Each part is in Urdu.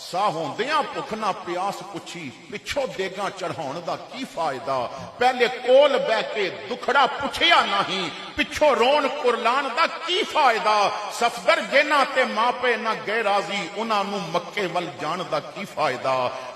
ਸਾਹ ਹੁੰਦਿਆਂ ਭੁੱਖ ਨਾ ਪਿਆਸ ਪੁੱਛੀ, ਪਿੱਛੋਂ ਦੇਗਾ ਚੜਾਉਣ ਦਾ ਕੀ ਫਾਇਦਾ। ਪਹਿਲੇ ਕੋਲ ਬਹਿ ਕੇ ਦੁਖੜਾ ਪੁੱਛਿਆ ਨਹੀਂ, ਪਿੱਛੋਂ ਰੋਣ ਕੁਰਲਾਣ ਦਾ ਕੀ ਫਾਇਦਾ। ਸਫਦਰ ਜਿਨ੍ਹਾਂ ਤੇ ਮਾਪੇ ਨਾ ਗਏ ਰਾਜ਼ੀ, ਉਹਨਾਂ ਨੂੰ ਮੱਕੇ ਵੱਲ ਜਾਣ ਦਾ ਕੀ ਫਾਇਦਾ।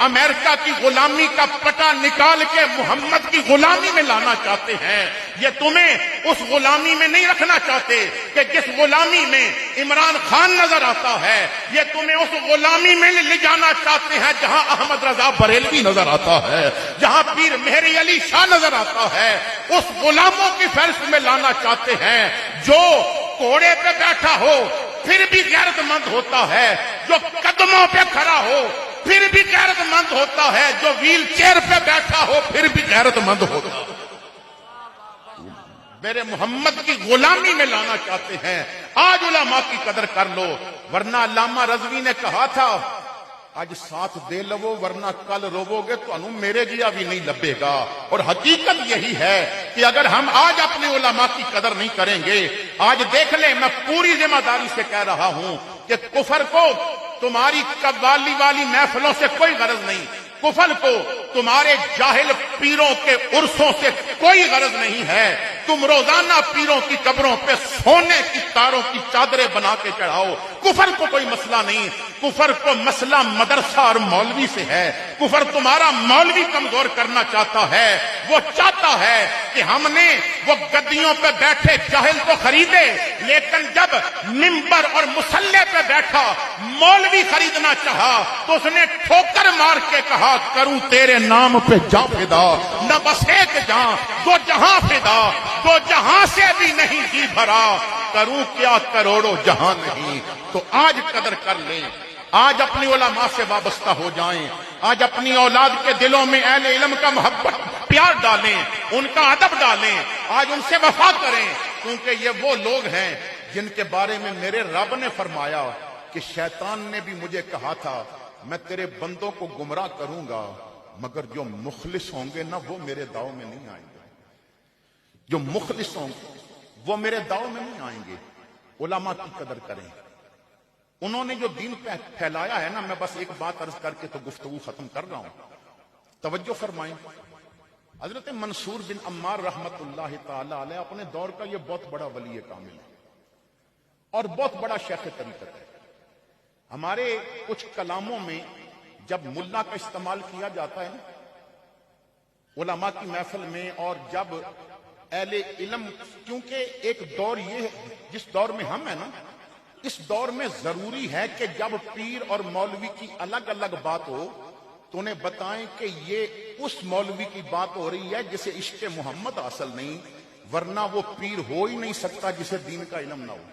امریکہ کی غلامی کا پٹا نکال کے محمد کی غلامی میں لانا چاہتے ہیں. یہ تمہیں اس غلامی میں نہیں رکھنا چاہتے کہ جس غلامی میں عمران خان نظر آتا ہے. یہ تمہیں اس غلامی میں لے جانا چاہتے ہیں جہاں احمد رضا بریلوی نظر آتا ہے, جہاں پیر مہر علی شاہ نظر آتا ہے. اس غلاموں کی فہرست میں لانا چاہتے ہیں جو گھوڑے پہ بیٹھا ہو پھر بھی غیرت مند ہوتا ہے, جو قدموں پہ کھڑا ہو پھر بھی غیرت مند ہوتا ہے, جو ویل چیئر پہ بیٹھا ہو پھر بھی غیرت مند ہوتا ہے. میرے محمد کی غلامی میں لانا چاہتے ہیں. آج علماء کی قدر کر لو, ورنہ علامہ رضوی نے کہا تھا آج ساتھ دے لو ورنہ کل روو گے تو انو میرے جیا بھی نہیں لبے گا. اور حقیقت یہی ہے کہ اگر ہم آج اپنے علماء کی قدر نہیں کریں گے, آج دیکھ لیں, میں پوری ذمہ داری سے کہہ رہا ہوں کہ کفر کو تمہاری قوالی والی محفلوں سے کوئی غرض نہیں, کفر کو تمہارے جاہل پیروں کے عرصوں سے کوئی غرض نہیں ہے. تم روزانہ پیروں کی قبروں پہ سونے کی تاروں کی چادریں بنا کے چڑھاؤ, کفر کو کوئی مسئلہ نہیں. کفر کو مسئلہ مدرسہ اور مولوی سے ہے. کفر تمہارا مولوی کمزور کرنا چاہتا ہے. وہ چاہتا ہے کہ ہم نے وہ گدیوں پہ بیٹھے جاہل کو خریدے, لیکن جب منبر اور مصلے پہ بیٹھا مولوی خریدنا چاہا تو اس نے ٹھوکر مار کے کہا کروں تیرے نام پہ جاں فدا, نہ بس ایک جاں دو جہاں فدا, دو جہاں سے بھی نہیں جی بھرا, کروں کیا کروڑوں جہاں نہیں. تو آج قدر کر لیں, آج اپنی علماء سے وابستہ ہو جائیں, آج اپنی اولاد کے دلوں میں اہل علم کا محبت پیار ڈالیں, ان کا ادب ڈالیں, آج ان سے وفا کریں, کیونکہ یہ وہ لوگ ہیں جن کے بارے میں میرے رب نے فرمایا کہ شیطان نے بھی مجھے کہا تھا میں تیرے بندوں کو گمراہ کروں گا مگر جو مخلص ہوں گے نا وہ میرے داؤ میں نہیں آئیں گے. جو مخلص ہوں گے وہ میرے داؤ میں نہیں آئیں گے. علماء کی قدر کریں, انہوں نے جو دین پھیلایا ہے نا. میں بس ایک بات عرض کر کے تو گفتگو ختم کر رہا ہوں, توجہ فرمائیں. حضرت منصور بن عمار رحمت اللہ تعالی علیہ اپنے دور کا یہ بہت بڑا ولی کامل ہے اور بہت بڑا شیخ طریقت ہے. ہمارے کچھ کلاموں میں جب ملا کا استعمال کیا جاتا ہے نا علماء کی محفل میں, اور جب اہل علم, کیونکہ ایک دور یہ ہے جس دور میں ہم ہیں نا, اس دور میں ضروری ہے کہ جب پیر اور مولوی کی الگ الگ بات ہو تو انہیں بتائیں کہ یہ اس مولوی کی بات ہو رہی ہے جسے عشق محمد حاصل نہیں, ورنہ وہ پیر ہو ہی نہیں سکتا جسے دین کا علم نہ ہو.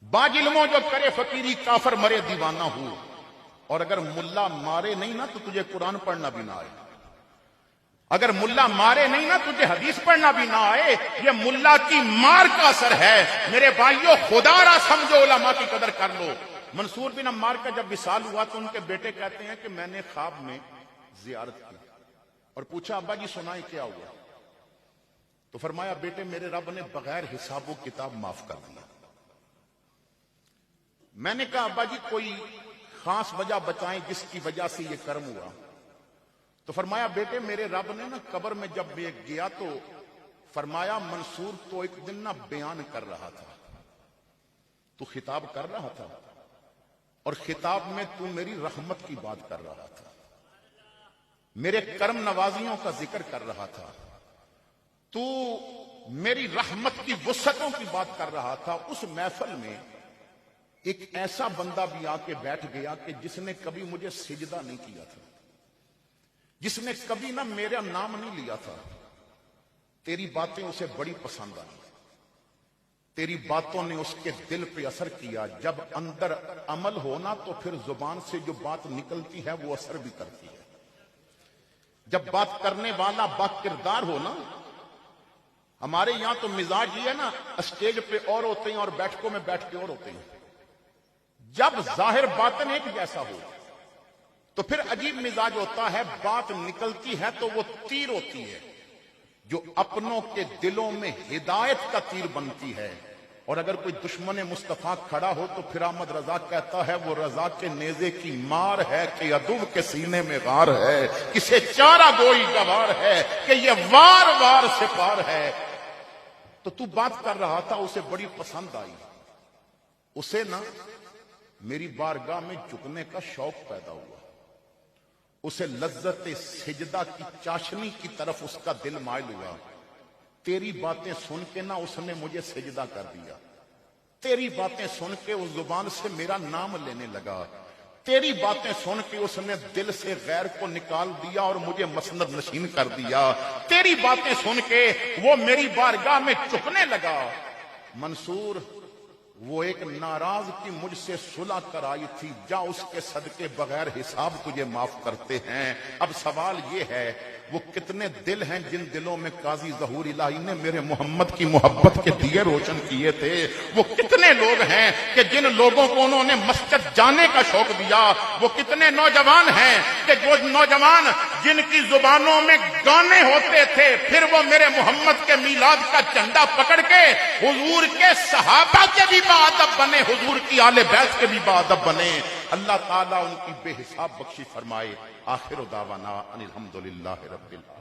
باج علموں جو کرے فقیری کافر مرے دیوانہ ہو, اور اگر ملا مارے نہیں نا تو تجھے قرآن پڑھنا بھی نہ آئے, اگر ملا مارے نہیں نا تجھے حدیث پڑھنا بھی نہ آئے. یہ ملا کی مار کا اثر ہے. میرے بھائیوں خدا را سمجھو, علماء کی قدر کر لو. منصور بن عمار کا جب وصال ہوا تو ان کے بیٹے کہتے ہیں کہ میں نے خواب میں زیارت کی اور پوچھا ابا جی سنائیں کیا ہوا, تو فرمایا بیٹے میرے رب نے بغیر حساب و کتاب معاف کر دیا. میں نے کہا ابا جی کوئی خاص وجہ بتائیں جس کی وجہ سے یہ کرم ہوا, تو فرمایا بیٹے میرے رب نے نا قبر میں جب گیا تو فرمایا منصور تو ایک دن نا بیان کر رہا تھا, تو خطاب کر رہا تھا اور خطاب میں تو میری رحمت کی بات کر رہا تھا, میرے کرم نوازیوں کا ذکر کر رہا تھا, تو میری رحمت کی وسعتوں کی بات کر رہا تھا. اس محفل میں ایک ایسا بندہ بھی آ کے بیٹھ گیا کہ جس نے کبھی مجھے سجدہ نہیں کیا تھا, جس نے کبھی نہ میرا نام نہیں لیا تھا. تیری باتیں اسے بڑی پسند آئی, تیری باتوں نے اس کے دل پہ اثر کیا. جب اندر عمل ہونا تو پھر زبان سے جو بات نکلتی ہے وہ اثر بھی کرتی ہے. جب بات کرنے والا با کردار ہونا, ہمارے یہاں تو مزاج یہ ہے نا اسٹیج پہ اور ہوتے ہیں اور بیٹھکوں میں بیٹھ کے اور ہوتے ہیں. جب ظاہر باطن ایک جیسا ہو تو پھر عجیب مزاج ہوتا ہے. بات نکلتی ہے تو وہ تیر ہوتی ہے جو اپنوں کے دلوں میں ہدایت کا تیر بنتی ہے. اور اگر کوئی دشمن مصطفیٰ کھڑا ہو تو پھر احمد رضا کہتا ہے وہ رضا کے نیزے کی مار ہے کہ عدو کے سینے میں غار ہے, کسے چارہ گوئی گوار ہے کہ یہ وار وار سے پار ہے. تو بات کر رہا تھا, اسے بڑی پسند آئی. اسے نا میری بارگاہ میں جھکنے کا شوق پیدا ہوا، اسے لذت سجدہ کی چاشنی کی طرف اس کا دل مائل ہوا۔ تیری باتیں سن کے نہ اس نے مجھے سجدہ کر دیا، تیری باتیں سن کے اس زبان سے میرا نام لینے لگا، تیری باتیں سن کے اس نے دل سے غیر کو نکال دیا اور مجھے مسند نشین کر دیا، تیری باتیں سن کے وہ میری بارگاہ میں جھکنے لگا۔ منصور، وہ ایک ناراض کی مجھ سے صلح کر آئی تھی، جا اس کے صدقے بغیر حساب تجھے معاف کرتے ہیں۔ اب سوال یہ ہے، وہ کتنے دل ہیں جن دلوں میں قاضی ظہور الہی نے میرے محمد کی محبت کے دیے روشن کیے تھے؟ وہ کتنے لوگ ہیں کہ جن لوگوں کو انہوں نے مسجد جانے کا شوق دیا؟ وہ کتنے نوجوان ہیں کہ جو نوجوان جن کی زبانوں میں گانے ہوتے تھے، پھر وہ میرے محمد کے میلاد کا جھنڈا پکڑ کے حضور کے صحابہ کے بھی باادب بنے، حضور کی آل بیت کے بھی باادب بنے۔ اللہ تعالیٰ ان کی بے حساب بخشی فرمائے۔ آخر دعوانا ان الحمدللہ رب العالمین۔